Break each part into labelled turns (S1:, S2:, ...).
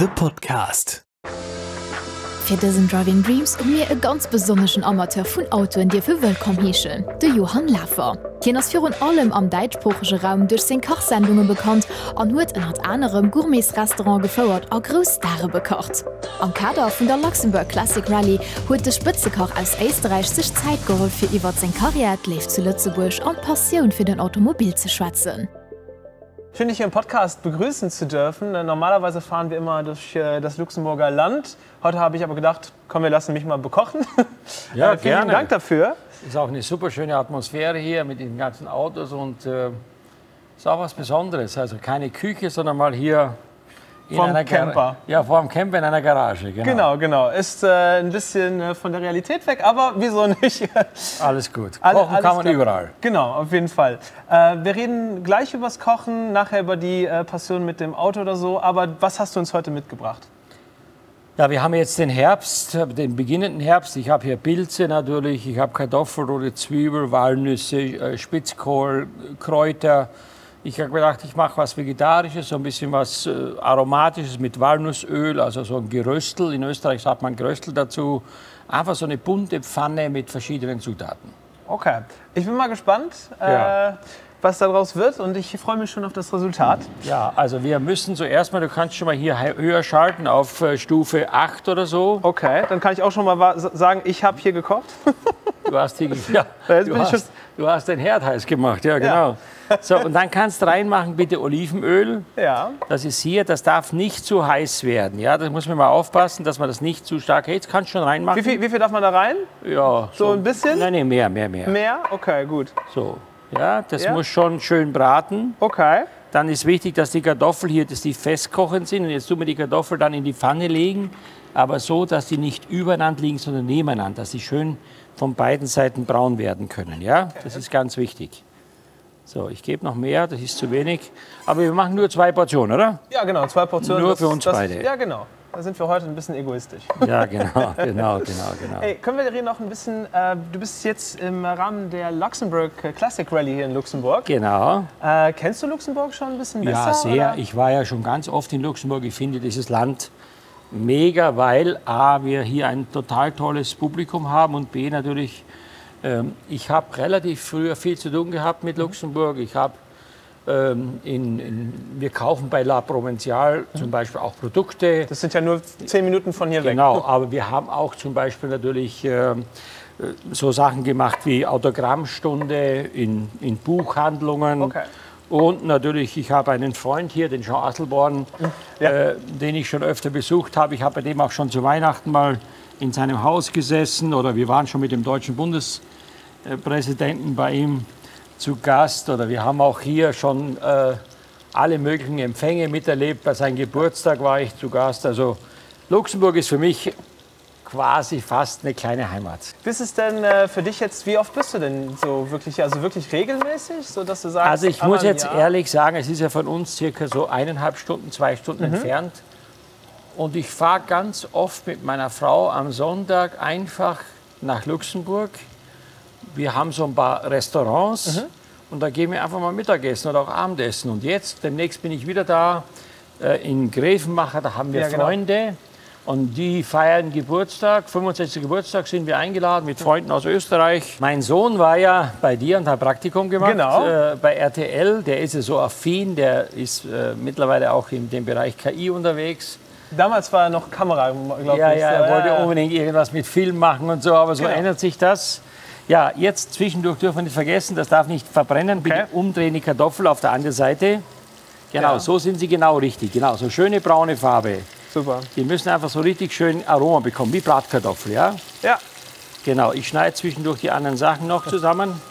S1: The Podcast.
S2: Für diesen Driving Dreams und mir einen ganz besonderen Amateur von Autoen, die für willkommen hießen, der Johann Laffer. Hier ist für allem am deutschsprachigen Raum durch seine Kochsendungen bekannt und hat unter anderem Gourmets-Restaurant gefördert und Großstare bekocht. Am Kader von der Luxemburg Classic Rally hat der Spitzenkoch aus Österreich sich Zeit geholt, für über seine Karriere zu Lützeburg und Passion für den Automobil zu schwätzen.
S3: Schön, dich hier im Podcast begrüßen zu dürfen. Normalerweise fahren wir immer durch das Luxemburger Land. Heute habe ich aber gedacht, komm, wir lassen mich mal bekochen.
S4: Ja,
S3: vielen Dank dafür.
S4: Ist auch eine super schöne Atmosphäre hier mit den ganzen Autos und ist auch was Besonderes. Also keine Küche, sondern mal hier
S3: Vom Camper.
S4: Ja, vor dem Camper in einer Garage.
S3: Genau. Ist ein bisschen von der Realität weg, aber wieso nicht?
S4: Alles gut. Kochen kann man überall.
S3: Genau, auf jeden Fall. Wir reden gleich über das Kochen, nachher über die Passion mit dem Auto oder so. Aber was hast du uns heute mitgebracht?
S4: Ja, wir haben jetzt den Herbst, den beginnenden Herbst. Ich habe hier Pilze natürlich, ich habe Kartoffelrote, Zwiebel, Walnüsse, Spitzkohl, Kräuter. Ich habe gedacht, ich mache was Vegetarisches, so ein bisschen was Aromatisches mit Walnussöl, also so ein Geröstel. In Österreich sagt man Geröstel dazu. Einfach so eine bunte Pfanne mit verschiedenen Zutaten.
S3: Okay, ich bin mal gespannt, was daraus wird, und ich freue mich schon auf das Resultat.
S4: Ja, also wir müssen zuerst mal, du kannst schon mal hier höher schalten auf Stufe 8 oder so.
S3: Okay, dann kann ich auch schon mal sagen, ich habe hier gekocht.
S4: Du hast hier, ja, du hast den Herd heiß gemacht, ja genau. Ja. So, und dann kannst du reinmachen bitte Olivenöl.
S3: Ja.
S4: Das ist hier, das darf nicht zu heiß werden. Ja, da muss man mal aufpassen, dass man das nicht zu stark hält. Kannst du schon reinmachen.
S3: Wie viel darf man da rein?
S4: Ja.
S3: So ein bisschen?
S4: Nein, mehr.
S3: Mehr? Okay, gut.
S4: So, ja, das muss schon schön braten.
S3: Okay.
S4: Dann ist wichtig, dass die Kartoffeln hier, dass die festkochend sind. Und jetzt tun wir die Kartoffeln dann in die Pfanne legen, aber so, dass die nicht übereinander liegen, sondern nebeneinander, dass sie schön von beiden Seiten braun werden können. Ja, das ist ganz wichtig. So, ich gebe noch mehr, das ist zu wenig. Aber wir machen nur 2 Portionen, oder?
S3: Ja, genau, 2 Portionen.
S4: Nur für uns beide.
S3: Ja, genau. Da sind wir heute ein bisschen egoistisch.
S4: Ja, genau.
S3: Hey, können wir reden noch ein bisschen, du bist jetzt im Rahmen der Luxemburg Classic Rally hier in Luxemburg.
S4: Genau.
S3: Kennst du Luxemburg schon ein bisschen besser?
S4: Ja, sehr.
S3: Oder?
S4: Ich war ja schon ganz oft in Luxemburg. Ich finde dieses Land mega, weil A, wir hier ein total tolles Publikum haben und B, natürlich, ich habe relativ früher viel zu tun gehabt mit Luxemburg. Ich habe wir kaufen bei La Provinciale zum Beispiel auch Produkte.
S3: Das sind ja nur 10 Minuten von hier weg.
S4: Genau, aber wir haben auch zum Beispiel natürlich so Sachen gemacht wie Autogrammstunde in Buchhandlungen.
S3: Okay.
S4: Und natürlich, ich habe einen Freund hier, den Jean Asselborn, den ich schon öfter besucht habe. Ich habe bei dem auch schon zu Weihnachten mal in seinem Haus gesessen, oder wir waren schon mit dem deutschen Bundespräsidenten bei ihm zu Gast, oder wir haben auch hier schon alle möglichen Empfänge miterlebt. Bei seinem Geburtstag war ich zu Gast. Also Luxemburg ist für mich quasi fast eine kleine Heimat.
S3: Wie ist es denn für dich jetzt, wie oft bist du denn so wirklich, also wirklich regelmäßig, so dass du sagst?
S4: Also ich muss jetzt ehrlich sagen, es ist ja von uns circa so 1,5 Stunden, 2 Stunden entfernt. Und ich fahre ganz oft mit meiner Frau am Sonntag einfach nach Luxemburg. Wir haben so ein paar Restaurants und da gehen wir einfach mal Mittagessen oder auch Abendessen. Und jetzt, demnächst bin ich wieder da in Grevenmacher, da haben wir Freunde. Und die feiern Geburtstag, 65. Geburtstag sind wir eingeladen mit Freunden aus Österreich. Mein Sohn war ja bei dir und hat Praktikum gemacht bei RTL. Der ist ja so affin, der ist mittlerweile auch in dem Bereich KI unterwegs.
S3: Damals war er noch Kamera, glaube ich.
S4: Ja, er wollte unbedingt irgendwas mit Film machen und so, aber so ändert sich das. Ja, jetzt zwischendurch dürfen wir nicht vergessen, das darf nicht verbrennen. Bitte umdrehen die Kartoffel auf der anderen Seite. Genau, so sind sie genau richtig. Genau, so schöne braune Farbe.
S3: Super.
S4: Die müssen einfach so richtig schön Aroma bekommen, wie Bratkartoffel, ja?
S3: Ja.
S4: Genau, ich schneide zwischendurch die anderen Sachen noch zusammen.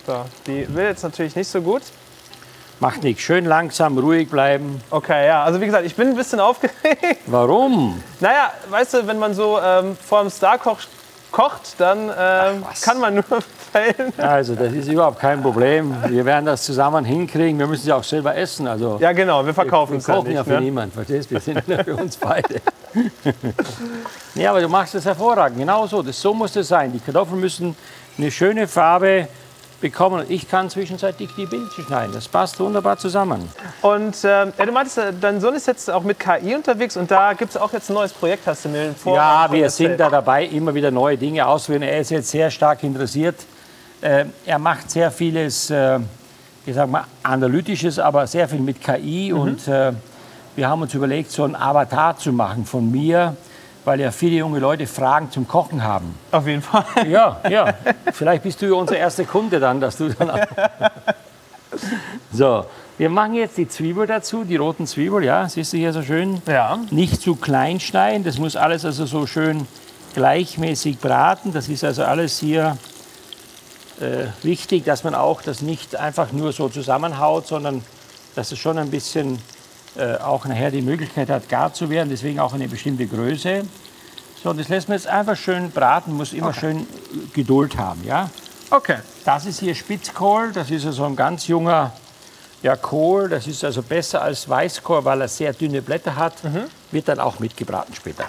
S3: So, die will jetzt natürlich nicht so gut.
S4: Macht nichts, schön langsam, ruhig bleiben.
S3: Okay, ja, also wie gesagt, ich bin ein bisschen aufgeregt.
S4: Warum?
S3: Naja, weißt du, wenn man so vor dem Starkoch kocht, dann kann man nur fällen.
S4: Also das ist überhaupt kein Problem. Wir werden das zusammen hinkriegen. Wir müssen sie auch selber essen. Also
S3: ja genau, wir verkaufen es
S4: ja nicht. Wir
S3: ja
S4: kochen ja für niemanden, verstehst du? Wir sind ja für uns beide. Ja, aber du machst das hervorragend. Genau so. So muss das sein. Die Kartoffeln müssen eine schöne Farbe bekommen und ich kann zwischenzeitlich die Bilder schneiden. Das passt wunderbar zusammen.
S3: Und du meintest, dein Sohn ist jetzt auch mit KI unterwegs und da gibt es auch jetzt ein neues Projekt, hast du mir vorhin
S4: Ja, wir sind da dabei, immer wieder neue Dinge auszuprobieren. Er ist jetzt sehr stark interessiert. Er macht sehr vieles, ich sag mal, Analytisches, aber sehr viel mit KI. Und wir haben uns überlegt, so einen Avatar zu machen von mir, weil ja viele junge Leute Fragen zum Kochen haben.
S3: Auf jeden Fall.
S4: Ja, ja. Vielleicht bist du ja unser erster Kunde dann, dass du dann. So, wir machen jetzt die Zwiebel dazu, die roten Zwiebel, ja, siehst du hier so schön.
S3: Ja.
S4: Nicht zu klein schneiden, das muss alles also so schön gleichmäßig braten. Das ist also alles hier wichtig, dass man auch das nicht einfach nur so zusammenhaut, sondern dass es schon ein bisschen auch nachher die Möglichkeit hat, gar zu werden, deswegen auch eine bestimmte Größe. So, und das lässt man jetzt einfach schön braten, muss immer schön Geduld haben. Ja?
S3: Okay.
S4: Das ist hier Spitzkohl, das ist also ein ganz junger Kohl, das ist also besser als Weißkohl, weil er sehr dünne Blätter hat, wird dann auch mitgebraten später.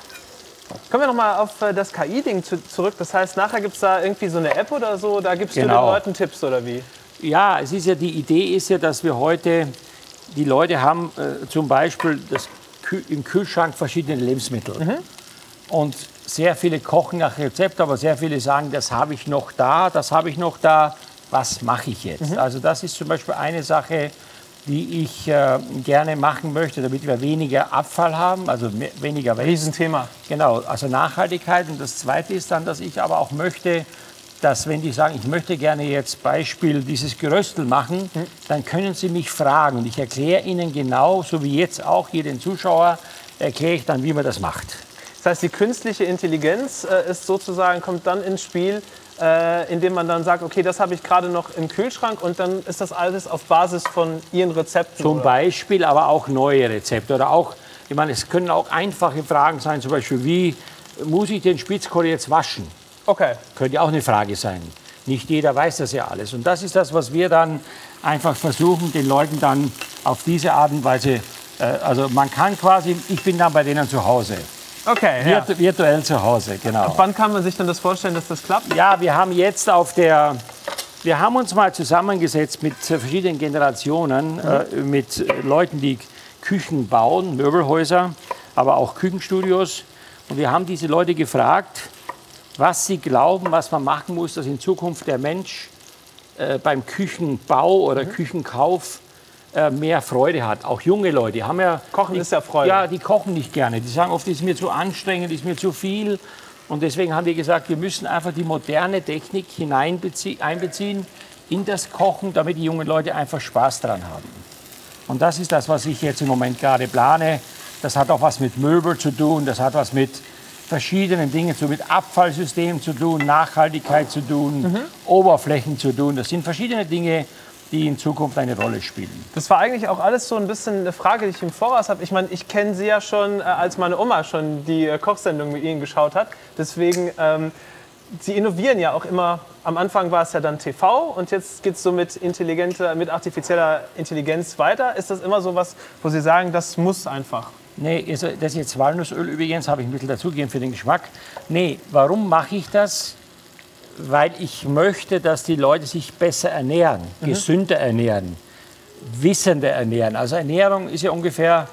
S3: Kommen wir noch mal auf das KI-Ding zurück, das heißt, nachher gibt es da irgendwie so eine App oder so, da gibst du den Leuten Tipps oder wie?
S4: Ja, es ist ja, die Idee ist ja, dass wir heute die Leute haben zum Beispiel im Kühlschrank verschiedene Lebensmittel. Und sehr viele kochen nach Rezept, aber sehr viele sagen, das habe ich noch da, das habe ich noch da, was mache ich jetzt? Also das ist zum Beispiel eine Sache, die ich gerne machen möchte, damit wir weniger Abfall haben, also weniger Waste.
S3: Riesenthema.
S4: Genau, also Nachhaltigkeit. Und das Zweite ist dann, dass ich aber auch möchte, dass wenn die sagen, ich möchte gerne jetzt Beispiel dieses Geröstel machen, dann können sie mich fragen. Und ich erkläre ihnen genau, so wie jetzt auch hier den Zuschauer, erkläre ich dann, wie man das macht.
S3: Das heißt, die künstliche Intelligenz ist sozusagen, kommt dann ins Spiel, indem man dann sagt, okay, das habe ich gerade noch im Kühlschrank und dann ist das alles auf Basis von Ihren Rezepten.
S4: Zum Beispiel, aber auch neue Rezepte. Oder auch, ich meine, es können auch einfache Fragen sein, zum Beispiel, wie muss ich den Spitzkohl jetzt waschen?
S3: Okay.
S4: Könnte auch eine Frage sein. Nicht jeder weiß das ja alles. Und das ist das, was wir dann einfach versuchen, den Leuten dann auf diese Art und Weise, also man kann quasi, ich bin dann bei denen zu Hause.
S3: Okay, ja.
S4: Virtuell zu Hause, genau.
S3: Und wann kann man sich dann das vorstellen, dass das klappt?
S4: Ja, wir haben jetzt wir haben uns mal zusammengesetzt mit verschiedenen Generationen, mit Leuten, die Küchen bauen, Möbelhäuser, aber auch Küchenstudios. Und wir haben diese Leute gefragt, was sie glauben, was man machen muss, dass in Zukunft der Mensch beim Küchenbau oder Küchenkauf mehr Freude hat. Auch junge Leute haben ja...
S3: Kochen ist ja Freude.
S4: Ja, die kochen nicht gerne. Die sagen oft, das ist mir zu anstrengend, das ist mir zu viel. Und deswegen haben wir gesagt, wir müssen einfach die moderne Technik einbeziehen in das Kochen, damit die jungen Leute einfach Spaß daran haben. Und das ist das, was ich jetzt im Moment gerade plane. Das hat auch was mit Möbel zu tun, das hat was mit verschiedenen Dingen, so mit Abfallsystemen zu tun, Nachhaltigkeit zu tun, Oberflächen zu tun. Das sind verschiedene Dinge, die in Zukunft eine Rolle spielen.
S3: Das war eigentlich auch alles so ein bisschen eine Frage, die ich im Voraus habe. Ich meine, ich kenne Sie ja schon, als meine Oma schon die Kochsendung mit Ihnen geschaut hat. Deswegen, Sie innovieren ja auch immer. Am Anfang war es ja dann TV und jetzt geht es so mit artifizieller Intelligenz weiter. Ist das immer so was, wo Sie sagen, das muss einfach?
S4: Nee, das ist jetzt Walnussöl übrigens, habe ich ein bisschen dazugegeben für den Geschmack. Nee, warum mache ich das? Weil ich möchte, dass die Leute sich besser ernähren, gesünder ernähren, wissender ernähren. Also Ernährung ist ja ungefähr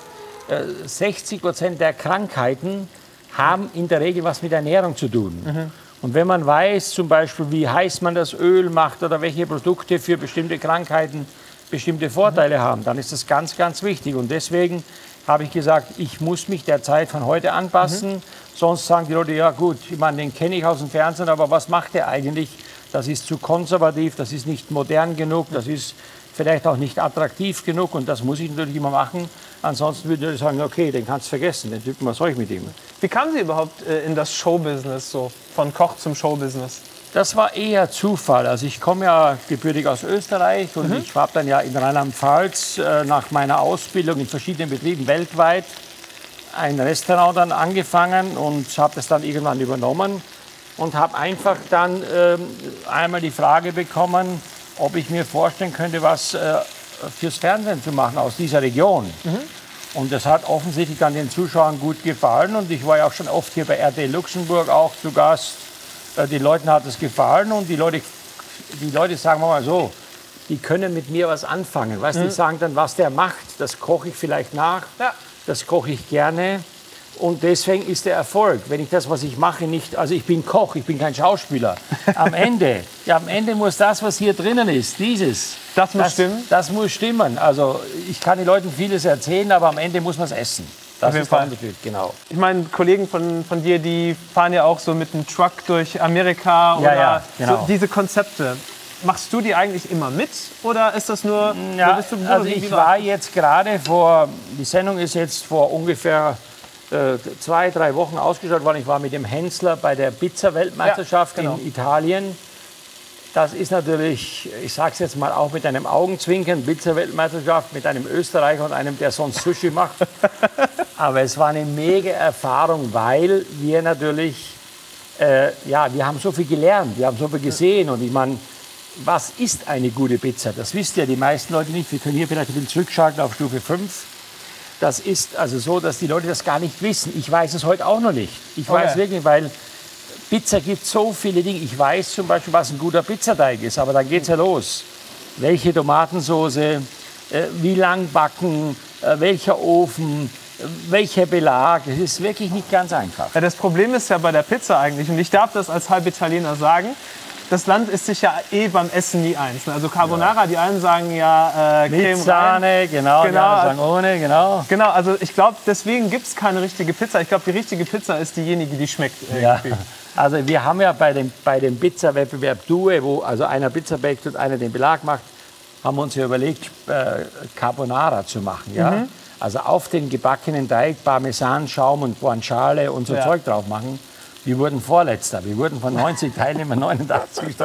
S4: 60% der Krankheiten haben in der Regel was mit Ernährung zu tun. Und wenn man weiß, zum Beispiel, wie heiß man das Öl macht oder welche Produkte für bestimmte Krankheiten bestimmte Vorteile haben, dann ist das ganz, ganz wichtig. Und deswegen habe ich gesagt, ich muss mich der Zeit von heute anpassen. Sonst sagen die Leute, ja gut, ich meine, den kenne ich aus dem Fernsehen, aber was macht der eigentlich? Das ist zu konservativ, das ist nicht modern genug, das ist vielleicht auch nicht attraktiv genug und das muss ich natürlich immer machen. Ansonsten würde ich sagen, okay, den kannst du vergessen, den Typen, was soll ich mit ihm?
S3: Wie kamen Sie überhaupt in das Showbusiness, so von Koch zum Showbusiness?
S4: Das war eher Zufall. Also ich komme ja gebürtig aus Österreich und ich habe dann ja in Rheinland-Pfalz nach meiner Ausbildung in verschiedenen Betrieben weltweit ein Restaurant dann angefangen und habe das dann irgendwann übernommen und habe einfach dann einmal die Frage bekommen, ob ich mir vorstellen könnte, was fürs Fernsehen zu machen aus dieser Region. Und das hat offensichtlich dann den Zuschauern gut gefallen und ich war ja auch schon oft hier bei RTL Luxemburg auch zu Gast. Den Leuten hat es gefallen und die Leute die Leute sagen wir mal so, die können mit mir was anfangen. Weißt, die sagen dann, was der macht, das koche ich vielleicht nach, das koche ich gerne. Und deswegen ist der Erfolg, wenn ich das, was ich mache, nicht, also ich bin Koch, ich bin kein Schauspieler. Am Ende muss das, was hier drinnen ist,
S3: das muss stimmen.
S4: Das muss stimmen. Also ich kann den Leuten vieles erzählen, aber am Ende muss man es essen. Das ist der Unterschied, genau.
S3: Ich meine, Kollegen von dir, die fahren ja auch so mit einem Truck durch Amerika oder
S4: genau.
S3: so diese Konzepte. Machst du die eigentlich immer mit oder ist das nur...
S4: Ja, also ich war jetzt gerade die Sendung ist jetzt vor ungefähr 2-3 Wochen ausgestrahlt worden. Ich war mit dem Hensler bei der Pizza-Weltmeisterschaft in Italien. Das ist natürlich, ich sage es jetzt mal auch mit einem Augenzwinkern, Pizza-Weltmeisterschaft mit einem Österreicher und einem, der sonst Sushi macht. Aber es war eine mega Erfahrung, weil wir natürlich, wir haben so viel gelernt, wir haben so viel gesehen. Und ich meine, was ist eine gute Pizza? Das wissen ja die meisten Leute nicht. Wir können hier vielleicht ein bisschen zurückschalten auf Stufe 5. Das ist also so, dass die Leute das gar nicht wissen. Ich weiß es heute auch noch nicht. Ich weiß wirklich, weil Pizza gibt so viele Dinge. Ich weiß zum Beispiel, was ein guter Pizzateig ist, aber dann geht es ja los. Welche Tomatensauce, wie lang backen, welcher Ofen, welcher Belag. Es ist wirklich nicht ganz einfach.
S3: Ja, das Problem ist ja bei der Pizza eigentlich, und ich darf das als Halbitaliener sagen, das Land ist sich ja beim Essen nie eins. Also Carbonara, die einen sagen ja
S4: Creme mit Sahne, genau, die anderen sagen ohne, genau.
S3: Genau, also ich glaube, deswegen gibt es keine richtige Pizza. Ich glaube, die richtige Pizza ist diejenige, die schmeckt.
S4: Also wir haben ja bei dem Pizza-Wettbewerb Due, wo also einer Pizza backt und einer den Belag macht, haben wir uns ja überlegt, Carbonara zu machen. Ja? Also auf den gebackenen Teig Parmesan, Schaum und Guanciale und so Zeug drauf machen. Wir wurden Vorletzter. Wir wurden von 90 Teilnehmern 89.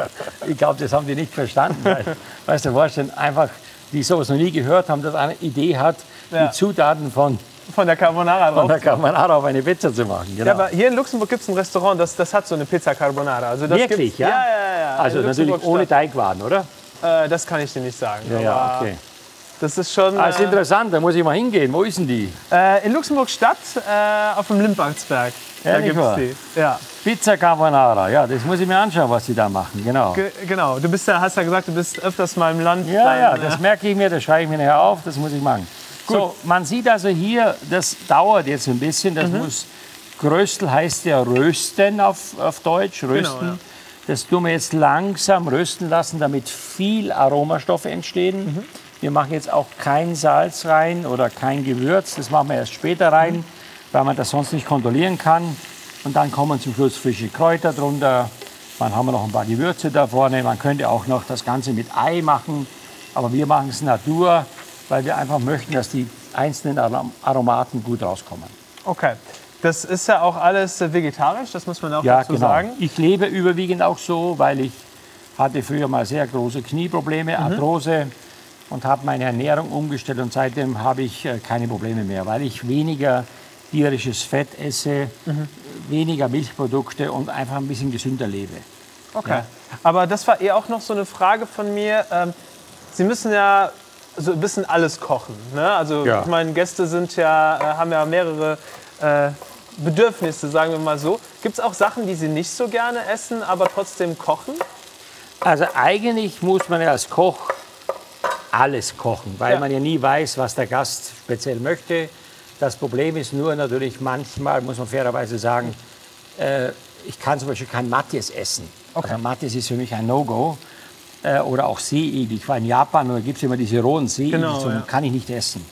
S4: Ich glaube, das haben die nicht verstanden. Weil, weißt du, vorstellen, einfach, die sowas noch nie gehört haben, dass eine Idee hat, die Zutaten von der Carbonara auf eine Pizza zu machen. Genau.
S3: Ja, aber hier in Luxemburg gibt es ein Restaurant, das hat so eine Pizza Carbonara. Also das
S4: wirklich,
S3: ja? Ja.
S4: Also natürlich ohne Teigwaren, oder?
S3: Das kann ich dir nicht sagen.
S4: Ja, okay.
S3: Das ist schon...
S4: Das ist interessant, da muss ich mal hingehen. Wo ist denn die?
S3: In Luxemburg-Stadt, auf dem Limpartsberg. Da gibt es die. Ja.
S4: Pizza Carbonara, ja, das muss ich mir anschauen, was sie da machen, genau.
S3: Genau, du hast ja gesagt, du bist öfters mal im Land.
S4: Ja, das merke ich mir, das schreibe ich mir nachher auf, das muss ich machen. Gut. So, man sieht also hier, das dauert jetzt ein bisschen, das muss, Gröstel heißt ja rösten auf Deutsch, rösten. Genau, das tun wir jetzt langsam rösten lassen, damit viel Aromastoffe entstehen. Wir machen jetzt auch kein Salz rein oder kein Gewürz, das machen wir erst später rein, weil man das sonst nicht kontrollieren kann. Und dann kommen zum Schluss frische Kräuter drunter. Dann haben wir noch ein paar Gewürze da vorne. Man könnte auch noch das Ganze mit Ei machen, aber wir machen es Natur, weil wir einfach möchten, dass die einzelnen Aromaten gut rauskommen.
S3: Okay. Das ist ja auch alles vegetarisch, das muss man auch dazu sagen.
S4: Ich lebe überwiegend auch so, weil ich hatte früher mal sehr große Knieprobleme, Arthrose, und habe meine Ernährung umgestellt. Und seitdem habe ich keine Probleme mehr, weil ich weniger tierisches Fett esse, weniger Milchprodukte und einfach ein bisschen gesünder lebe.
S3: Okay. Ja. Aber das war auch noch so eine Frage von mir. Sie müssen ja so ein bisschen alles kochen. Ne? Also ich meine, Gäste haben ja mehrere Bedürfnisse, sagen wir mal so. Gibt es auch Sachen, die Sie nicht so gerne essen, aber trotzdem kochen?
S4: Also eigentlich muss man ja als Koch alles kochen, weil man ja nie weiß, was der Gast speziell möchte. Das Problem ist nur natürlich, manchmal muss man fairerweise sagen, ich kann zum Beispiel kein Matjes essen. Okay. Also Matjes ist für mich ein No-Go. Oder auch Seeigel. Ich war in Japan und da gibt es immer diese rohen Seeigel, kann ich nicht essen.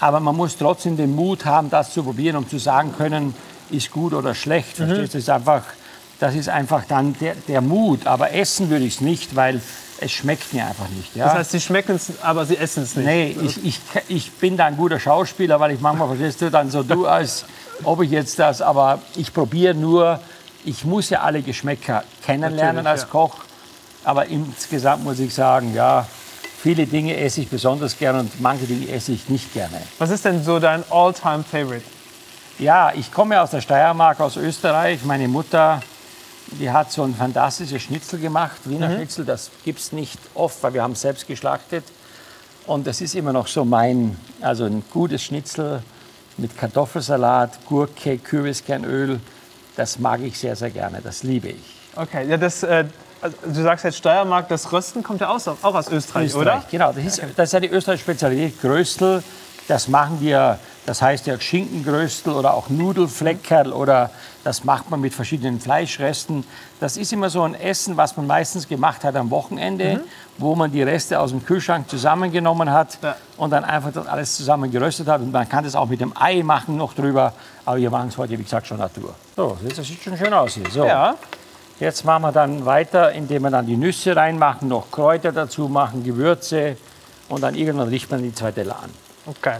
S4: Aber man muss trotzdem den Mut haben, das zu probieren, um zu sagen können, ist gut oder schlecht. Verstehst du? Das ist einfach dann der Mut. Aber essen würde ich es nicht, weil es schmeckt mir einfach nicht. Ja?
S3: Das heißt, Sie schmecken es, aber Sie essen es nicht?
S4: Nee, ich bin da ein guter Schauspieler, weil ich manchmal, verstehst du, dann so als ob ich jetzt das, aber ich probiere nur, ich muss ja alle Geschmäcker kennenlernen als Koch. Aber insgesamt muss ich sagen, ja, viele Dinge esse ich besonders gerne und manche Dinge esse ich nicht gerne.
S3: Was ist denn so dein All-Time-Favorite?
S4: Ja, ich komme aus der Steiermark, aus Österreich. Meine Mutter, die hat so ein fantastisches Schnitzel gemacht, Wiener Schnitzel. Das gibt es nicht oft, weil wir haben es selbst geschlachtet. Und das ist immer noch so also ein gutes Schnitzel mit Kartoffelsalat, Gurke, Kürbiskernöl. Das mag ich sehr, sehr gerne. Das liebe ich.
S3: Okay, ja, Also, du sagst jetzt Steiermark, das Rösten kommt ja auch aus Österreich, oder?
S4: Genau, das ist eine österreichische Spezialität. Gröstel, das machen wir, das heißt ja Schinkengröstel oder auch Nudelfleckerl oder das macht man mit verschiedenen Fleischresten. Das ist immer so ein Essen, was man meistens gemacht hat am Wochenende, wo man die Reste aus dem Kühlschrank zusammengenommen hat und dann einfach das alles zusammen geröstet hat. Und man kann das auch mit dem Ei machen noch drüber, aber wir machen es heute, wie gesagt, schon Natur. So, das sieht schon schön aus hier. So.
S3: Ja.
S4: Jetzt machen wir dann weiter, indem wir dann die Nüsse reinmachen, noch Kräuter dazu machen, Gewürze und dann irgendwann riecht man die 2 Teller an.
S3: Okay.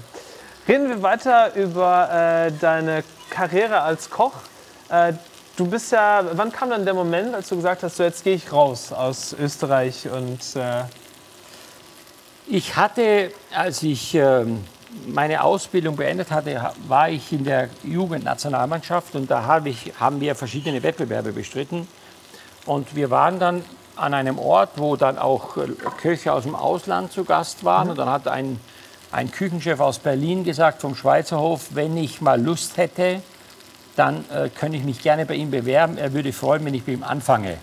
S3: Reden wir weiter über deine Karriere als Koch. Du bist ja, wann kam dann der Moment, als du gesagt hast, so jetzt gehe ich raus aus Österreich und...
S4: Ich hatte, als ich meine Ausbildung beendet hatte, war ich in der Jugendnationalmannschaft und da haben wir verschiedene Wettbewerbe bestritten. Und wir waren dann an einem Ort, wo dann auch Köche aus dem Ausland zu Gast waren. Und dann hat ein Küchenchef aus Berlin gesagt, vom Schweizer Hof, wenn ich mal Lust hätte, dann könnte ich mich gerne bei ihm bewerben. Er würde freuen, wenn ich bei ihm anfange.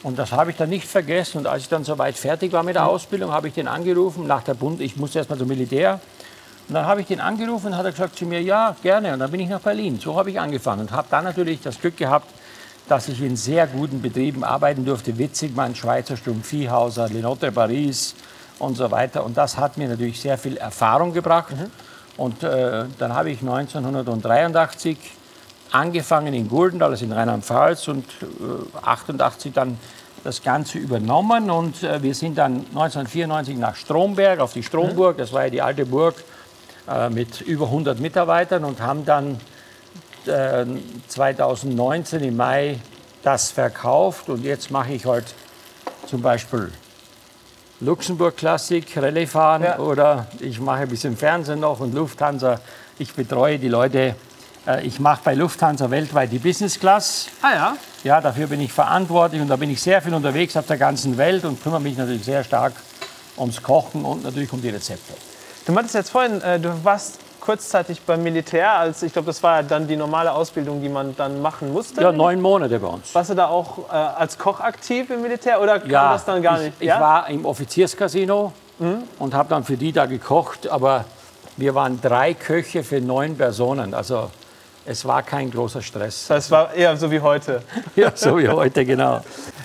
S4: Und das habe ich dann nicht vergessen. Und als ich dann soweit fertig war mit der Ausbildung, habe ich den angerufen, nach der Bund, ich musste erst mal zum Militär. Und dann habe ich den angerufen und hat er gesagt zu mir, ja, gerne. Und dann bin ich nach Berlin. So habe ich angefangen und habe dann natürlich das Glück gehabt, dass ich in sehr guten Betrieben arbeiten durfte. Witzigmann, Schweizer Stumpf, Viehhauser, Lenotre Paris und so weiter. Und das hat mir natürlich sehr viel Erfahrung gebracht. Und dann habe ich 1983 angefangen in Gulden, alles in Rheinland-Pfalz und 88 dann das Ganze übernommen. Und wir sind dann 1994 nach Stromberg, auf die Stromburg, das war ja die alte Burg, mit über 100 Mitarbeitern und haben dann 2019 im Mai das verkauft und jetzt mache ich halt zum Beispiel Luxemburg-Klassik, Rallye fahren oder ich mache ein bisschen Fernsehen noch und Lufthansa. Ich betreue die Leute. Ich mache bei Lufthansa weltweit die Business Class.
S3: Ah ja?
S4: Ja, dafür bin ich verantwortlich und da bin ich sehr viel unterwegs auf der ganzen Welt und kümmere mich natürlich sehr stark ums Kochen und natürlich um die Rezepte.
S3: Du meintest jetzt vorhin, du warst kurzzeitig beim Militär, als ich glaube, das war ja dann die normale Ausbildung, die man dann machen musste.
S4: Ja, 9 Monate bei uns.
S3: Warst du da auch als Koch aktiv im Militär oder kam das dann gar nicht?
S4: Ich war im Offizierscasino und habe dann für die da gekocht, aber wir waren 3 Köche für 9 Personen, also es war kein großer Stress.
S3: Das war eher so wie heute.
S4: Ja, so wie heute, genau.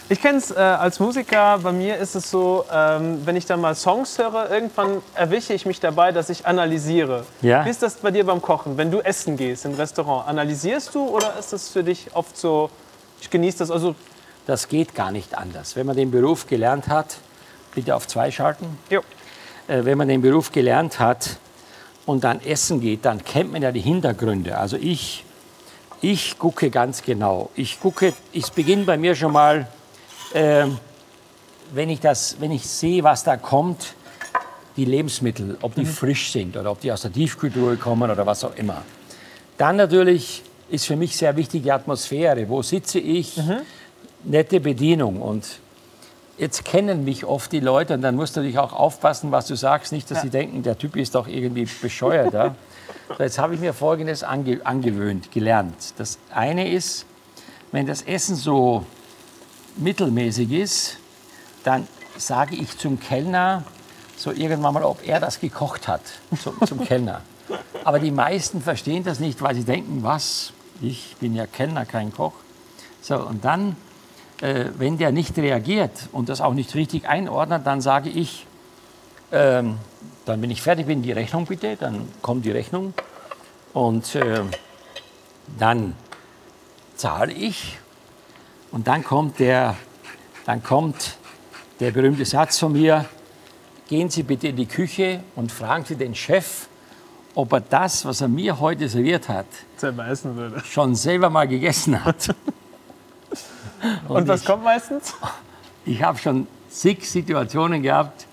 S3: Ich kenne es als Musiker, bei mir ist es so, wenn ich dann mal Songs höre, irgendwann erwische ich mich dabei, dass ich analysiere.
S4: Ja.
S3: Wie ist das bei dir beim Kochen? Wenn du essen gehst im Restaurant, analysierst du oder ist das für dich oft so, ich genieße das? Also
S4: das geht gar nicht anders. Wenn man den Beruf gelernt hat, bitte auf 2 schalten.
S3: Jo.
S4: Wenn man den Beruf gelernt hat und dann essen geht, dann kennt man ja die Hintergründe. Also ich gucke ganz genau. Es beginnt bei mir schon mal, wenn ich sehe, was da kommt, die Lebensmittel, ob die frisch sind oder ob die aus der Tiefkühltruhe kommen oder was auch immer. Dann natürlich ist für mich sehr wichtig die Atmosphäre. Wo sitze ich? Nette Bedienung. Und jetzt kennen mich oft die Leute und dann musst du natürlich auch aufpassen, was du sagst. Nicht, dass sie denken, der Typ ist doch irgendwie bescheuert. Ja? So, jetzt habe ich mir Folgendes angewöhnt, gelernt. Das eine ist, wenn das Essen so mittelmäßig ist, dann sage ich zum Kellner so irgendwann mal, ob er das gekocht hat, zum Kellner. Aber die meisten verstehen das nicht, weil sie denken, was, ich bin ja Kellner, kein Koch. So, und dann, wenn der nicht reagiert und das auch nicht richtig einordnet, dann sage ich, dann wenn ich fertig bin, die Rechnung bitte, dann kommt die Rechnung und dann zahle ich und dann kommt der berühmte Satz von mir, gehen Sie bitte in die Küche und fragen Sie den Chef, ob er das, was er mir heute serviert hat,
S3: selber essen würde.
S4: Schon selber mal gegessen hat.
S3: Und was kommt meistens?
S4: Ich habe schon zig Situationen gehabt,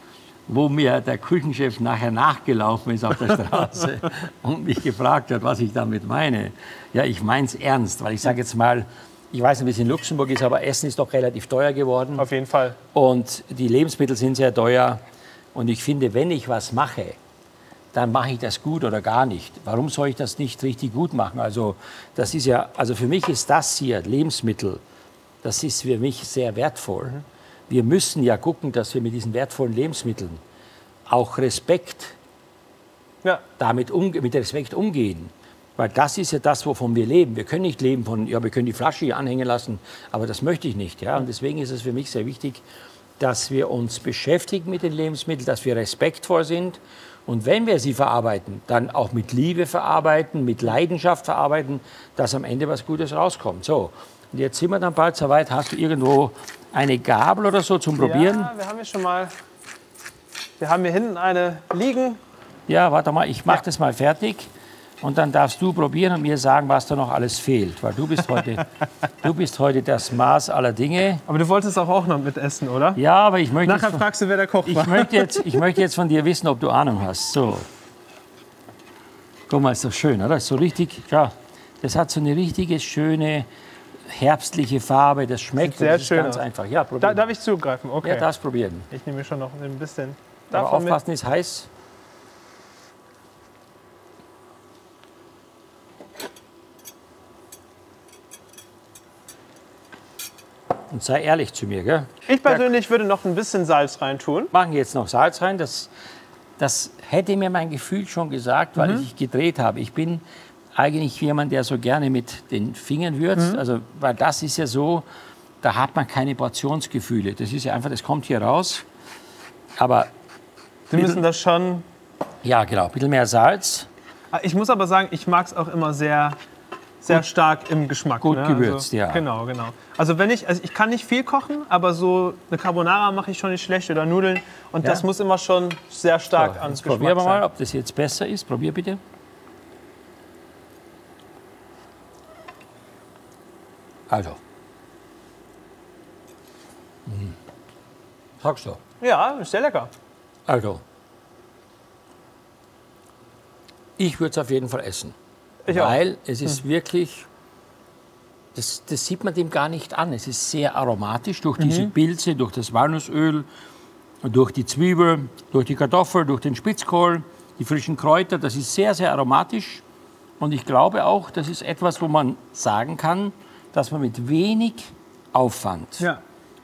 S4: wo mir der Küchenchef nachher nachgelaufen ist auf der Straße und mich gefragt hat, was ich damit meine. Ja, ich meine es ernst, weil ich sage jetzt mal, ich weiß nicht, wie es in Luxemburg ist, aber Essen ist doch relativ teuer geworden.
S3: Auf jeden Fall.
S4: Und die Lebensmittel sind sehr teuer. Und ich finde, wenn ich was mache, dann mache ich das gut oder gar nicht. Warum soll ich das nicht richtig gut machen? Also, das ist ja, also für mich ist das hier, Lebensmittel, das ist für mich sehr wertvoll. wir müssen ja gucken, dass wir mit diesen wertvollen Lebensmitteln auch mit Respekt umgehen. Weil das ist ja das, wovon wir leben. Wir können nicht leben von, ja, wir können die Flasche hier anhängen lassen, aber das möchte ich nicht. Ja? Und deswegen ist es für mich sehr wichtig, dass wir uns beschäftigen mit den Lebensmitteln, dass wir respektvoll sind. Und wenn wir sie verarbeiten, dann auch mit Liebe verarbeiten, mit Leidenschaft verarbeiten, dass am Ende was Gutes rauskommt. So, und jetzt sind wir dann bald soweit. Hast du irgendwo eine Gabel oder so zum Probieren?
S3: Ja, wir haben hier schon mal, wir haben hier hinten eine liegen.
S4: Ja, warte mal, ich mache das mal fertig. Und dann darfst du probieren und mir sagen, was da noch alles fehlt. Weil du bist heute das Maß aller Dinge.
S3: Aber du wolltest auch noch mit essen, oder?
S4: Ja, aber ich möchte...
S3: Nachher fragst du, wer der Koch war.
S4: Ich möchte jetzt von dir wissen, ob du Ahnung hast. So. Guck mal, ist doch schön, oder? Ist so richtig, ja, das hat so eine richtige, schöne, herbstliche Farbe. Das schmeckt
S3: sehr schön
S4: ganz
S3: aus.
S4: Einfach. Ja, probieren.
S3: Darf ich zugreifen? Okay.
S4: Ja, darfst probieren.
S3: Ich nehme schon noch ein bisschen
S4: Aber
S3: davon
S4: aufpassen, ist heiß. Und sei ehrlich zu mir, gell?
S3: Ich persönlich würde noch ein bisschen Salz rein tun.
S4: Machen jetzt noch Salz rein. Das hätte mir mein Gefühl schon gesagt, weil ich gedreht habe. Ich bin eigentlich jemand, der so gerne mit den Fingern würzt. Also, weil das ist ja so, da hat man keine Portionsgefühle. Das ist ja einfach, das kommt hier raus. Aber
S3: Sie müssen das schon...
S4: Ja, genau, ein bisschen mehr Salz.
S3: Ich muss aber sagen, ich mag es auch immer sehr stark im Geschmack.
S4: Gut
S3: ne?
S4: gewürzt,
S3: also,
S4: ja.
S3: Genau. Also ich kann nicht viel kochen, aber so eine Carbonara mache ich schon nicht schlecht oder Nudeln. Und das muss immer schon sehr stark ans Geschmack
S4: probieren wir
S3: sein.
S4: mal, ob das jetzt besser ist. Probier bitte. Also. Sagst du?
S3: Ja, ist sehr lecker.
S4: Also. Ich würde es auf jeden Fall essen.
S3: Ich auch.
S4: Weil es ist wirklich, das sieht man dem gar nicht an. Es ist sehr aromatisch durch diese Pilze, durch das Walnussöl, durch die Zwiebel, durch die Kartoffel, durch den Spitzkohl, die frischen Kräuter. Das ist sehr, sehr aromatisch. Und ich glaube auch, das ist etwas, wo man sagen kann, dass man mit wenig Aufwand,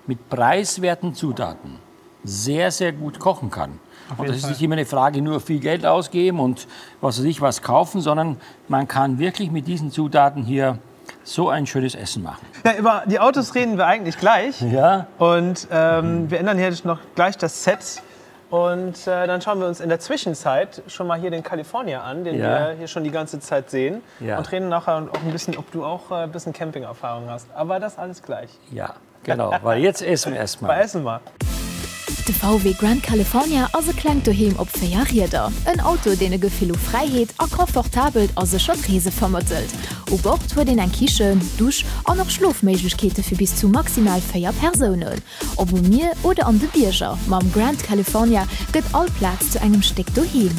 S4: mit preiswerten Zutaten sehr, sehr gut kochen kann. Und das ist nicht immer eine Frage, nur viel Geld ausgeben und was kaufen, sondern man kann wirklich mit diesen Zutaten hier so ein schönes Essen machen.
S3: Ja, über die Autos reden wir eigentlich gleich.
S4: Ja.
S3: Und wir ändern hier noch gleich das Set. Und dann schauen wir uns in der Zwischenzeit schon mal hier den California an, den wir hier schon die ganze Zeit sehen. Ja. Und reden nachher auch ein bisschen, ob du auch ein bisschen Camping-Erfahrung hast. Aber das alles gleich.
S4: Ja, genau. Weil jetzt essen wir erstmal.
S3: Essen wir.
S2: De VW Grand California as se klenk doheem op 4 Rieder. Ein Auto de Gefilu Freiheet a komfortabel as se Schottrise vermottelt. O Bord huet den en Kichen, Dusch an noch Schlofmeiglechkete fir bis zu maximal 4 Personen. Ob mir oder an de Bierger, mam Grand California gëtt all Platz zu engem Steck doheem.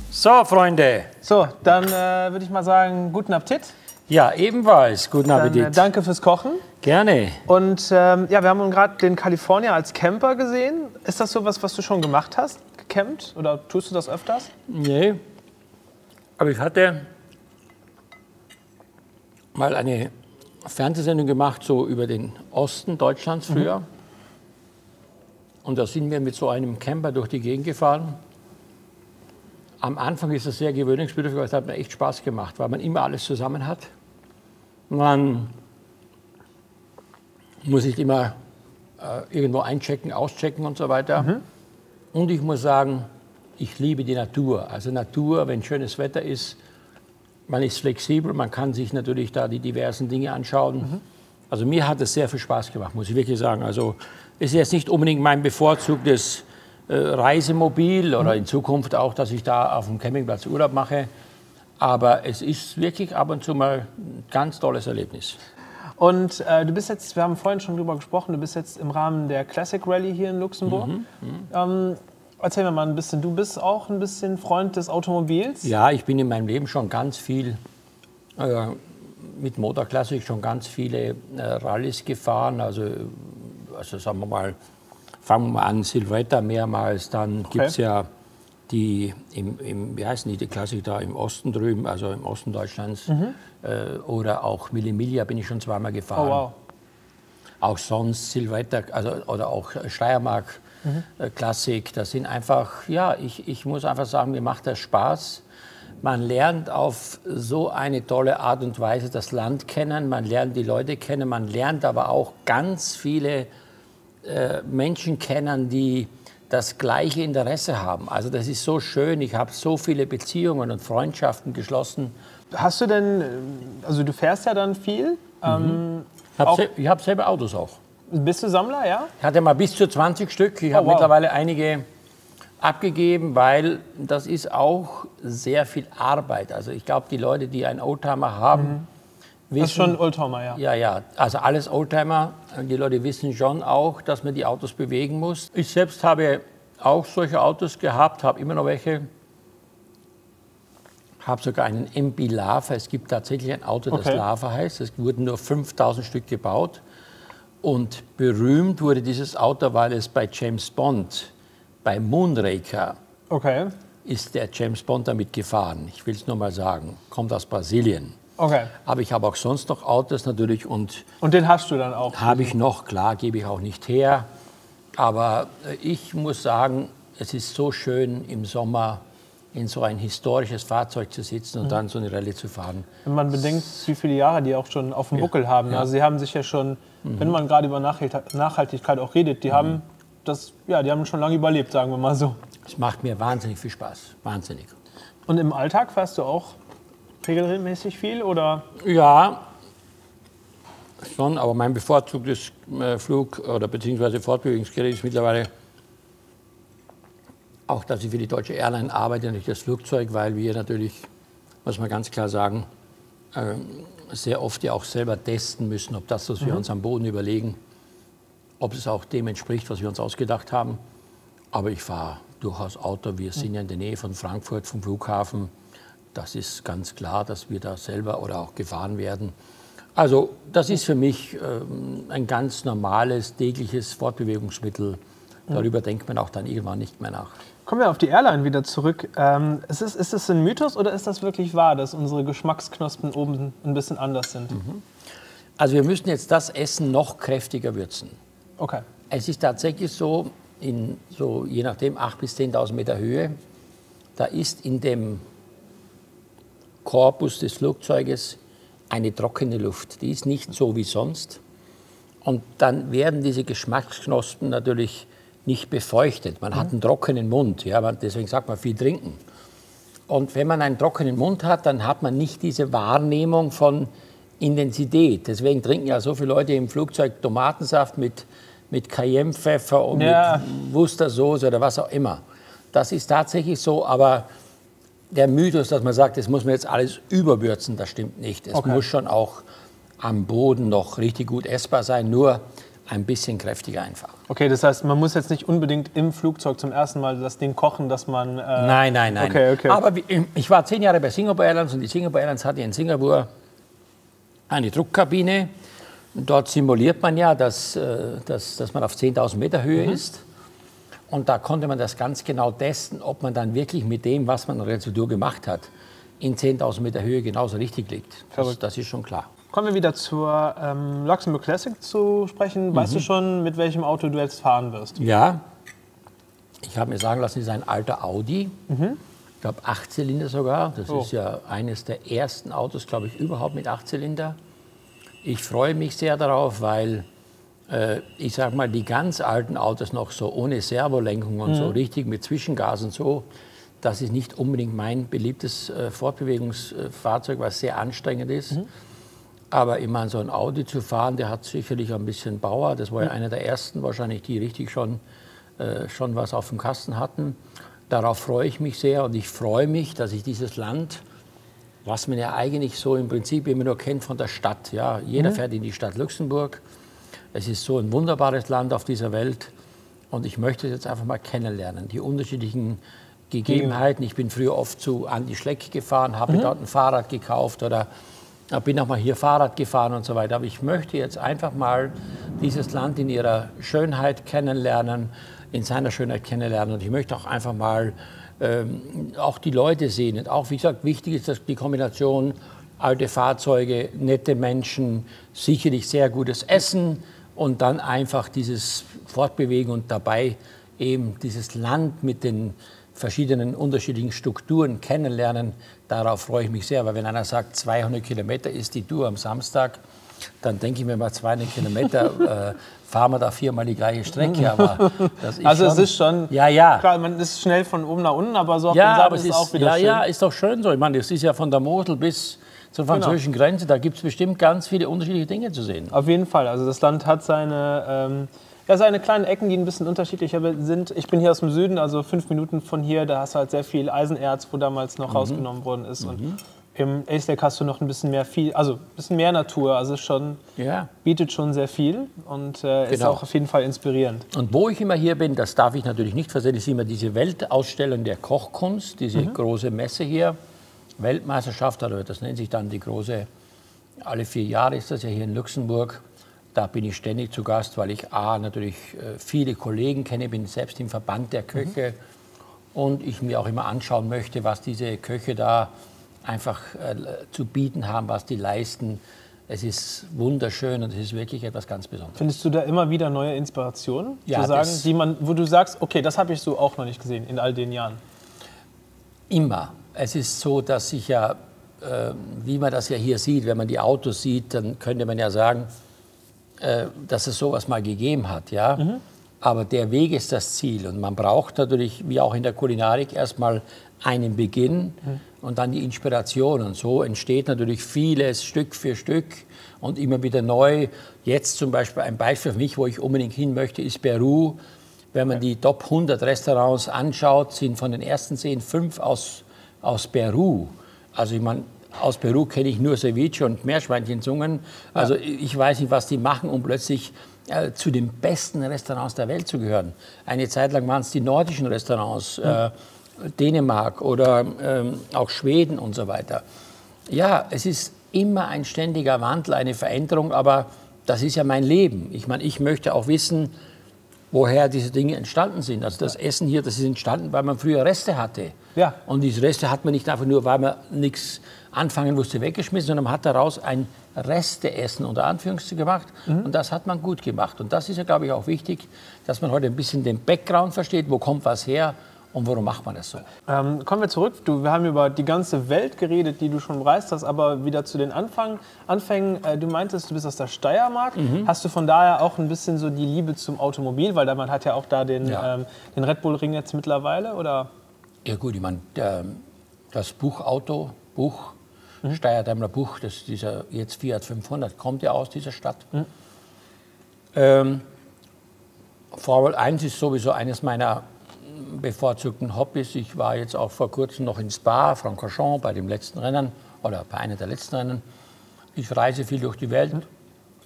S4: So, Freunde.
S3: So, dann würde ich mal sagen, guten Appetit.
S4: Ja, ebenfalls. Guten Appetit.
S3: Dann, danke fürs Kochen.
S4: Gerne.
S3: Und ja, wir haben gerade den California als Camper gesehen. Ist das so was du schon gemacht hast, gecampt? Oder tust du das öfters?
S4: Nee. Aber ich hatte mal eine Fernsehsendung gemacht, so über den Osten Deutschlands früher. Und da sind wir mit so einem Camper durch die Gegend gefahren. Am Anfang ist das sehr gewöhnungsbedürftig, aber es hat mir echt Spaß gemacht, weil man immer alles zusammen hat. Man muss nicht immer irgendwo einchecken, auschecken und so weiter. Und ich muss sagen, ich liebe die Natur. Also Natur, wenn schönes Wetter ist, man ist flexibel, man kann sich natürlich da die diversen Dinge anschauen. Also mir hat es sehr viel Spaß gemacht, muss ich wirklich sagen. Also es ist jetzt nicht unbedingt mein bevorzugtes Reisemobil oder in Zukunft auch, dass ich da auf dem Campingplatz Urlaub mache. Aber es ist wirklich ab und zu mal ein ganz tolles Erlebnis.
S3: Und du bist jetzt, wir haben vorhin schon drüber gesprochen, du bist jetzt im Rahmen der Classic Rally hier in Luxemburg. Erzähl mir mal ein bisschen, du bist auch ein bisschen Freund des Automobils? Ja,
S4: ich bin in meinem Leben schon ganz viel mit Motor Classic schon ganz viele Rallyes gefahren. Also sagen wir mal, fangen wir mal an, Silvretta mehrmals, dann gibt es ja die, wie heißen die Klassik da im Osten drüben, also im Osten Deutschlands, oder auch Mille Miglia bin ich schon zweimal gefahren.
S3: Oh, wow.
S4: auch sonst Silvretta, also, oder auch Steiermark Klassik. Das sind einfach, ja, ich muss einfach sagen, mir macht das Spaß. Man lernt auf so eine tolle Art und Weise das Land kennen, man lernt die Leute kennen, man lernt aber auch ganz viele Menschen kennen, die das gleiche Interesse haben. Also das ist so schön, ich habe so viele Beziehungen und Freundschaften geschlossen.
S3: Hast du denn, also du fährst ja dann viel?
S4: Ich habe selber Autos auch.
S3: Bist du Sammler, ja?
S4: Ich hatte mal bis zu 20 Stück, ich habe mittlerweile einige abgegeben, weil das ist auch sehr viel Arbeit. Also ich glaube, die Leute, die einen Oldtimer haben, wissen... Das ist schon
S3: Oldtimer, ja.
S4: Ja, ja, also alles Oldtimer. Die Leute wissen schon auch, dass man die Autos bewegen muss. Ich selbst habe auch solche Autos gehabt, habe immer noch welche. Habe sogar einen MB Lava. Es gibt tatsächlich ein Auto, das Lava heißt. Es wurden nur 5000 Stück gebaut. Und berühmt wurde dieses Auto, weil es bei James Bond, bei Moonraker, ist der James Bond damit gefahren. Ich will es nur mal sagen. Kommt aus Brasilien. Aber ich habe auch sonst noch Autos natürlich. Und
S3: den hast du dann auch?
S4: Habe ich noch, klar, gebe ich auch nicht her. Aber ich muss sagen, es ist so schön im Sommer in so ein historisches Fahrzeug zu sitzen und dann so eine Rallye zu fahren.
S3: Wenn man bedenkt, wie viele Jahre die auch schon auf dem Buckel haben. Ja. Also sie haben sich ja schon, wenn man gerade über Nachhaltigkeit auch redet, die haben das, ja, die haben schon lange überlebt, sagen wir mal so.
S4: Es macht mir wahnsinnig viel Spaß, wahnsinnig.
S3: Und im Alltag fährst du auch regelmäßig viel, oder?
S4: Ja, schon, aber mein bevorzugtes Flug- oder beziehungsweise Fortbewegungsgerät ist mittlerweile auch, dass ich für die Deutsche Airline arbeite, nicht das Flugzeug, weil wir natürlich, muss man ganz klar sagen, sehr oft ja auch selber testen müssen, ob das, was wir uns am Boden überlegen, ob es auch dem entspricht, was wir uns ausgedacht haben. Aber ich fahre durchaus Auto. Wir sind ja in der Nähe von Frankfurt, vom Flughafen. Das ist ganz klar, dass wir da selber oder auch gefahren werden. Also das ist für mich ein ganz normales, tägliches Fortbewegungsmittel. Darüber denkt man auch dann irgendwann nicht mehr nach.
S3: Kommen wir auf die Airline wieder zurück. Ist das ein Mythos oder ist das wirklich wahr, dass unsere Geschmacksknospen oben ein bisschen anders sind?
S4: Also wir müssen jetzt das Essen noch kräftiger würzen. Es ist tatsächlich so, in so je nachdem 8.000 bis 10.000 Meter Höhe, da ist in dem Korpus des Flugzeuges eine trockene Luft. Die ist nicht so wie sonst. Und dann werden diese Geschmacksknospen natürlich nicht befeuchtet. Man hat einen trockenen Mund, ja, deswegen sagt man viel trinken. Und wenn man einen trockenen Mund hat, dann hat man nicht diese Wahrnehmung von Intensität. Deswegen trinken ja so viele Leute im Flugzeug Tomatensaft mit Cayennepfeffer und mit Worcestersoße oder was auch immer. Das ist tatsächlich so, aber der Mythos, dass man sagt, das muss man jetzt alles überwürzen, das stimmt nicht. Es muss schon auch am Boden noch richtig gut essbar sein, nur ein bisschen kräftiger einfach.
S3: Okay, das heißt, man muss jetzt nicht unbedingt im Flugzeug zum ersten Mal das Ding kochen, dass man...
S4: Nein. Aber ich war 10 Jahre bei Singapore Airlines und die Singapore Airlines hatte in Singapur eine Druckkabine. Dort simuliert man ja, dass man auf 10.000 Meter Höhe ist. Und da konnte man das ganz genau testen, ob man dann wirklich mit dem, was man in der Rezeptur gemacht hat, in 10.000 Meter Höhe genauso richtig liegt. Das ist schon klar.
S3: Kommen wir wieder zur Luxembourg Classic zu sprechen. Weißt du schon, mit welchem Auto du jetzt fahren wirst?
S4: Ja, ich habe mir sagen lassen, es ist ein alter Audi. Ich glaube 8 Zylinder sogar. Das ist ja eines der ersten Autos, glaube ich, überhaupt mit 8 Zylinder. Ich freue mich sehr darauf, weil ich sage mal, die ganz alten Autos noch so ohne Servolenkung und so richtig mit Zwischengas und so, das ist nicht unbedingt mein beliebtes Fortbewegungsfahrzeug, was sehr anstrengend ist. Aber immer so ein Audi zu fahren, der hat sicherlich ein bisschen Bauer. Das war ja einer der ersten wahrscheinlich, die richtig schon was auf dem Kasten hatten. Darauf freue ich mich sehr und ich freue mich, dass ich dieses Land, was man ja eigentlich so im Prinzip immer nur kennt von der Stadt. Ja, jeder fährt in die Stadt Luxemburg. Es ist so ein wunderbares Land auf dieser Welt und ich möchte es jetzt einfach mal kennenlernen. Die unterschiedlichen Gegebenheiten. Ich bin früher oft zu Andi Schleck gefahren, habe dort ein Fahrrad gekauft oder bin auch mal hier Fahrrad gefahren und so weiter. Aber ich möchte jetzt einfach mal dieses Land in ihrer Schönheit kennenlernen, in seiner Schönheit kennenlernen. Und ich möchte auch einfach mal auch die Leute sehen. Und auch, wie gesagt, wichtig ist dass die Kombination alte Fahrzeuge, nette Menschen, sicherlich sehr gutes Essen und dann einfach dieses Fortbewegen und dabei eben dieses Land mit den verschiedenen unterschiedlichen Strukturen kennenlernen. Darauf freue ich mich sehr, weil wenn einer sagt, 200 Kilometer ist die Tour am Samstag, dann denke ich mir mal, 200 Kilometer fahren wir da 4-mal die gleiche Strecke. Aber das ist
S3: also
S4: schon,
S3: es ist schon,
S4: ja.
S3: Klar, man ist schnell von oben nach unten, aber so auf
S4: Ja,
S3: den
S4: aber
S3: Seiten
S4: es
S3: ist auch wieder schön.
S4: Ja, ist doch schön so. Ich meine, das ist ja von der Mosel bis zur französischen Grenze, da gibt es bestimmt ganz viele unterschiedliche Dinge zu sehen.
S3: Auf jeden Fall. Also das Land hat seine kleinen Ecken, die ein bisschen unterschiedlicher sind. Ich bin hier aus dem Süden, also 5 Minuten von hier. Da hast du halt sehr viel Eisenerz, wo damals noch rausgenommen worden ist. Und im Ace Lake hast du noch ein bisschen mehr Natur. Also bietet schon sehr viel und ist auch auf jeden Fall inspirierend.
S4: Und wo ich immer hier bin, das darf ich natürlich nicht versehen, ist immer diese Weltausstellung der Kochkunst, diese große Messe hier. Weltmeisterschaft, oder das nennt sich dann die große, alle 4 Jahre ist das ja hier in Luxemburg. Da bin ich ständig zu Gast, weil ich natürlich viele Kollegen kenne, bin selbst im Verband der Köche und ich mir auch immer anschauen möchte, was diese Köche da einfach zu bieten haben, was die leisten. Es ist wunderschön und es ist wirklich etwas ganz Besonderes.
S3: Findest du da immer wieder neue Inspirationen,
S4: ja,
S3: zu sagen, wo du sagst, okay, das habe ich so auch noch nicht gesehen in all den Jahren?
S4: Immer. Es ist so, dass ich ja, wie man das ja hier sieht, wenn man die Autos sieht, dann könnte man ja sagen, dass es sowas mal gegeben hat. Ja? Aber der Weg ist das Ziel und man braucht natürlich, wie auch in der Kulinarik, erstmal einen Beginn und dann die Inspiration. Und so entsteht natürlich vieles Stück für Stück und immer wieder neu. Jetzt zum Beispiel ein Beispiel für mich, wo ich unbedingt hin möchte, ist Peru. Wenn man die Top 100 Restaurants anschaut, sind von den ersten 10 5 aus Peru. Also ich meine, aus Peru kenne ich nur Ceviche und Meerschweinchenzungen. Also ich weiß nicht, was die machen, um plötzlich zu den besten Restaurants der Welt zu gehören. Eine Zeit lang waren es die nordischen Restaurants, Dänemark oder auch Schweden und so weiter. Ja, es ist immer ein ständiger Wandel, eine Veränderung, aber das ist ja mein Leben. Ich meine, ich möchte auch wissen, woher diese Dinge entstanden sind. Also das Essen hier, das ist entstanden, weil man früher Reste hatte.
S3: Ja.
S4: Und diese Reste hat man nicht einfach nur, weil man nichts anfangen musste, weggeschmissen, sondern man hat daraus ein Resteessen unter Anführungszeichen gemacht. Und das hat man gut gemacht. Und das ist ja, glaube ich, auch wichtig, dass man heute ein bisschen den Background versteht, wo kommt was her und warum macht man das so.
S3: Kommen wir zurück. Wir haben über die ganze Welt geredet, die du schon bereist hast, aber wieder zu den Anfängen. Du meintest, du bist aus der Steiermark. Hast du von daher auch ein bisschen so die Liebe zum Automobil? Weil man hat ja auch da den Red Bull Ring jetzt mittlerweile, oder? Ja
S4: gut, ich meine, das Buch Steyr Daimler Buch, dieser jetzt Fiat 500, kommt ja aus dieser Stadt. Formel 1 ist sowieso eines meiner bevorzugten Hobbys. Ich war jetzt auch vor kurzem noch in Spa-Francorchamps bei dem letzten Rennen oder bei einer der letzten Rennen. Ich reise viel durch die Welt,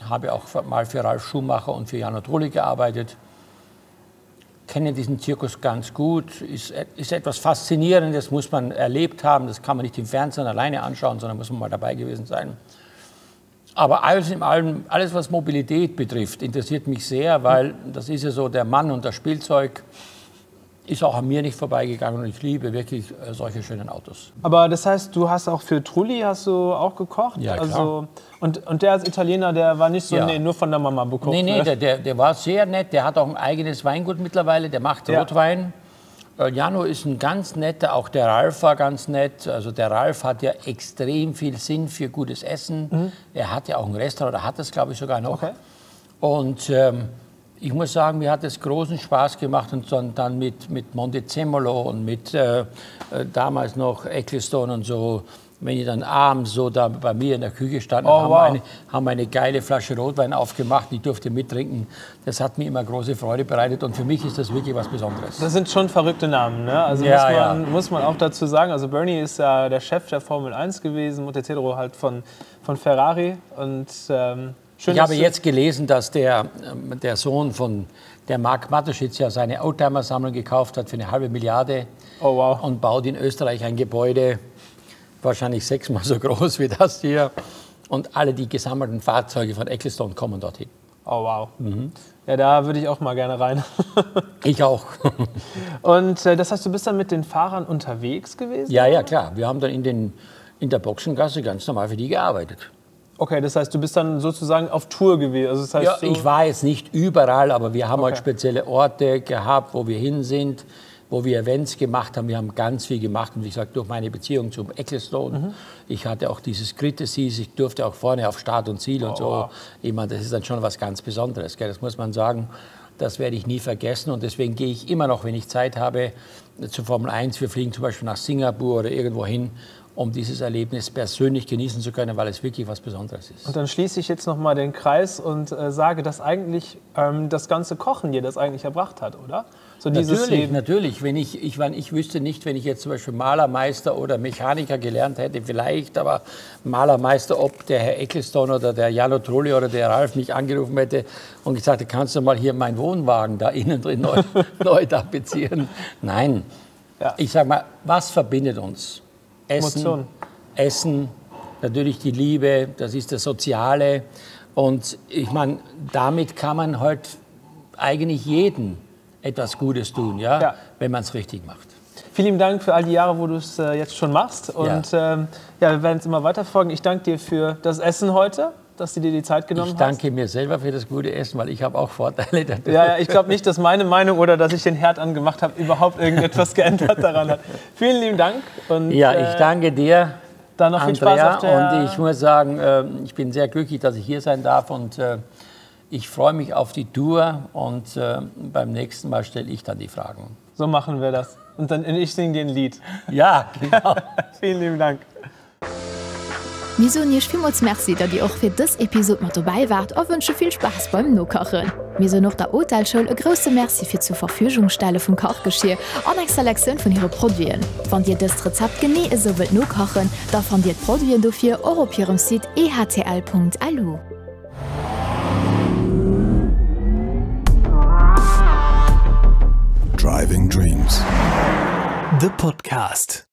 S4: habe auch mal für Ralf Schumacher und für Jarno Trulli gearbeitet. Kenne diesen Zirkus ganz gut, ist etwas Faszinierendes, muss man erlebt haben, das kann man nicht im Fernsehen alleine anschauen, sondern muss man mal dabei gewesen sein. Aber alles in allem, alles was Mobilität betrifft, interessiert mich sehr, weil das ist ja so, der Mann und das Spielzeug ist auch an mir nicht vorbeigegangen und ich liebe wirklich solche schönen Autos.
S3: Aber das heißt, du hast auch für Trulli auch gekocht?
S4: Ja, klar.
S3: Also, und der als Italiener, der war nicht so, nur von der Mama bekocht?
S4: Nee, der war sehr nett, der hat auch ein eigenes Weingut mittlerweile, der macht Rotwein. Jarno ist ein ganz netter, auch der Ralf war ganz nett. Also der Ralf hat ja extrem viel Sinn für gutes Essen. Er hat ja auch ein Restaurant, oder hat das glaube ich sogar noch.
S3: Okay.
S4: Und ich muss sagen, mir hat es großen Spaß gemacht und dann mit Montezemolo und mit damals noch Ecclestone und so, wenn ich dann abends so da bei mir in der Küche stand, haben wir eine geile Flasche Rotwein aufgemacht, ich durfte mittrinken. Das hat mir immer große Freude bereitet und für mich ist das wirklich was Besonderes.
S3: Das sind schon verrückte Namen, ne? Also muss man auch dazu sagen, also Bernie ist ja der Chef der Formel 1 gewesen, Montezemolo halt von Ferrari und
S4: ich habe jetzt gelesen, dass der Sohn von der Marc Mateschitz ja seine Oldtimer-Sammlung gekauft hat für 1,5 Milliarden und baut in Österreich ein Gebäude, wahrscheinlich 6-mal so groß wie das hier. Und alle die gesammelten Fahrzeuge von Ecclestone kommen dorthin.
S3: Oh wow. Ja, da würde ich auch mal gerne rein.
S4: Ich auch.
S3: Und das heißt, du bist dann mit den Fahrern unterwegs gewesen?
S4: Ja, klar. Wir haben dann in der Boxengasse ganz normal für die gearbeitet.
S3: Okay, das heißt, du bist dann sozusagen auf Tour gewesen. Also das heißt,
S4: ja, ich war jetzt nicht überall, aber wir haben halt spezielle Orte gehabt, wo wir hin sind, wo wir Events gemacht haben. Wir haben ganz viel gemacht und ich sage, durch meine Beziehung zum Ecclestone, ich hatte auch dieses Critices, ich durfte auch vorne auf Start und Ziel und so. Ich meine, das ist dann schon was ganz Besonderes, gell? Das muss man sagen. Das werde ich nie vergessen und deswegen gehe ich immer noch, wenn ich Zeit habe, zur Formel 1. Wir fliegen zum Beispiel nach Singapur oder irgendwo hin, um dieses Erlebnis persönlich genießen zu können, weil es wirklich was Besonderes ist.
S3: Und dann schließe ich jetzt noch mal den Kreis und sage, dass eigentlich das ganze Kochen dir das eigentlich erbracht hat, oder? So
S4: Natürlich. Wenn ich wüsste nicht, wenn ich jetzt zum Beispiel Malermeister oder Mechaniker gelernt hätte, vielleicht, aber Malermeister, ob der Herr Ecclestone oder der Jarno Trulli oder der Ralf mich angerufen hätte und gesagt hätte, kannst du mal hier meinen Wohnwagen da innen drin neu tapezieren? Nein. Ja. Ich sage mal, was verbindet uns? Essen, natürlich die Liebe, das ist das Soziale. Und ich meine, damit kann man halt eigentlich jedem etwas Gutes tun, wenn man es richtig macht.
S3: Vielen Dank für all die Jahre, wo du es jetzt schon machst. Und wir werden es immer weiter folgen. Ich danke dir für das Essen heute, dass du dir die Zeit genommen hast.
S4: Ich danke mir selber für das gute Essen, weil ich habe auch Vorteile dadurch.
S3: Ja, ich glaube nicht, dass meine Meinung oder dass ich den Herd angemacht habe, überhaupt irgendetwas geändert daran hat. Vielen lieben Dank. Und,
S4: ich danke dir,
S3: dann noch viel Spaß auf der...
S4: Und ich muss sagen, ich bin sehr glücklich, dass ich hier sein darf und ich freue mich auf die Tour und beim nächsten Mal stelle ich dann die Fragen.
S3: So machen wir das. Und dann ich singe dir ein Lied.
S4: Ja, genau.
S3: Vielen lieben Dank.
S2: Wir so nicht vielmals merci, dass ihr auch für das Episode mit dabei wart und wünsche viel Spaß beim Nokochen. Wir so noch der Hotelschule eine große Merci für zur Verfügung stellen von Kochgeschirr und eine Selektion von ihren Produkten. Wenn ihr das Rezept genießen so wollt nokochen, dann findet ihr die Produkte dafür auf ihrem Site ehtl.lu.
S1: Driving Dreams. The Podcast.